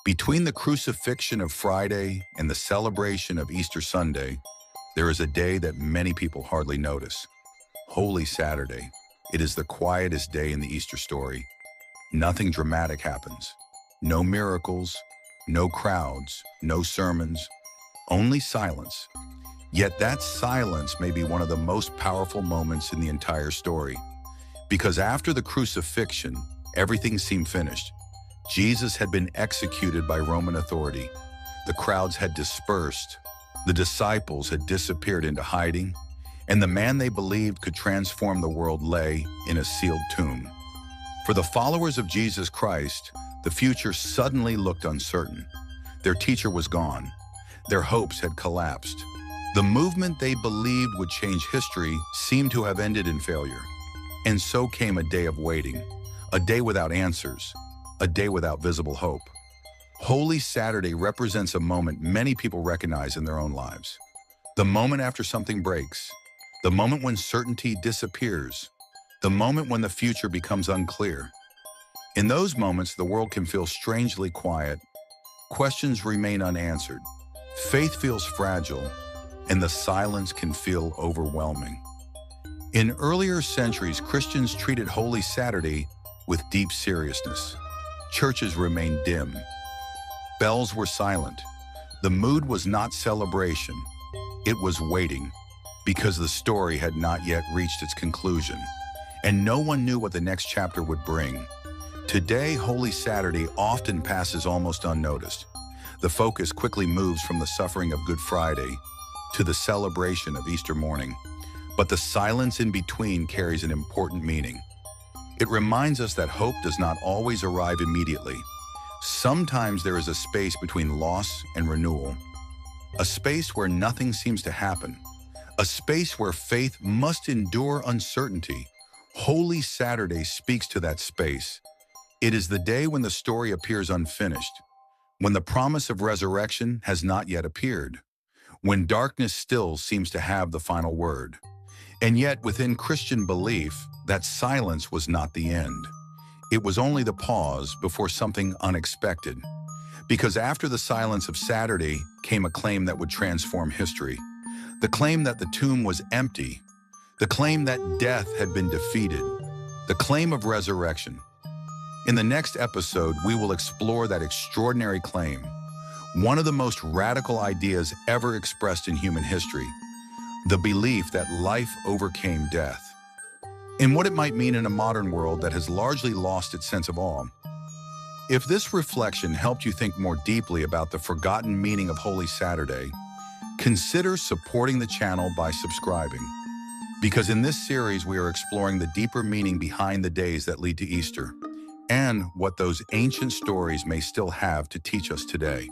Between the crucifixion of Friday and the celebration of Easter Sunday, there is a day that many people hardly notice. Holy Saturday. It is the quietest day in the Easter story. Nothing dramatic happens. No miracles, no crowds, no sermons, only silence. Yet that silence may be one of the most powerful moments in the entire story. Because after the crucifixion, everything seemed finished. Jesus had been executed by Roman authority. The crowds had dispersed. The disciples had disappeared into hiding. And the man they believed could transform the world lay in a sealed tomb. For the followers of Jesus Christ, the future suddenly looked uncertain. Their teacher was gone. Their hopes had collapsed. The movement they believed would change history seemed to have ended in failure. And so came a day of waiting, a day without answers, a day without visible hope. Holy Saturday represents a moment many people recognize in their own lives. The moment after something breaks, the moment when certainty disappears, the moment when the future becomes unclear. In those moments, the world can feel strangely quiet, questions remain unanswered, faith feels fragile, and the silence can feel overwhelming. In earlier centuries, Christians treated Holy Saturday with deep seriousness. Churches remained dim. Bells were silent. The mood was not celebration. It was waiting, because the story had not yet reached its conclusion, and no one knew what the next chapter would bring. Today, Holy Saturday often passes almost unnoticed. The focus quickly moves from the suffering of Good Friday to the celebration of Easter morning. But the silence in between carries an important meaning. It reminds us that hope does not always arrive immediately. Sometimes there is a space between loss and renewal, a space where nothing seems to happen, a space where faith must endure uncertainty. Holy Saturday speaks to that space. It is the day when the story appears unfinished, when the promise of resurrection has not yet appeared, when darkness still seems to have the final word. And yet, within Christian belief, that silence was not the end. It was only the pause before something unexpected. Because after the silence of Saturday came a claim that would transform history. The claim that the tomb was empty. The claim that death had been defeated. The claim of resurrection. In the next episode, we will explore that extraordinary claim, one of the most radical ideas ever expressed in human history, the belief that life overcame death, and what it might mean in a modern world that has largely lost its sense of awe. If this reflection helped you think more deeply about the forgotten meaning of Holy Saturday, consider supporting the channel by subscribing. Because in this series, we are exploring the deeper meaning behind the days that lead to Easter, and what those ancient stories may still have to teach us today.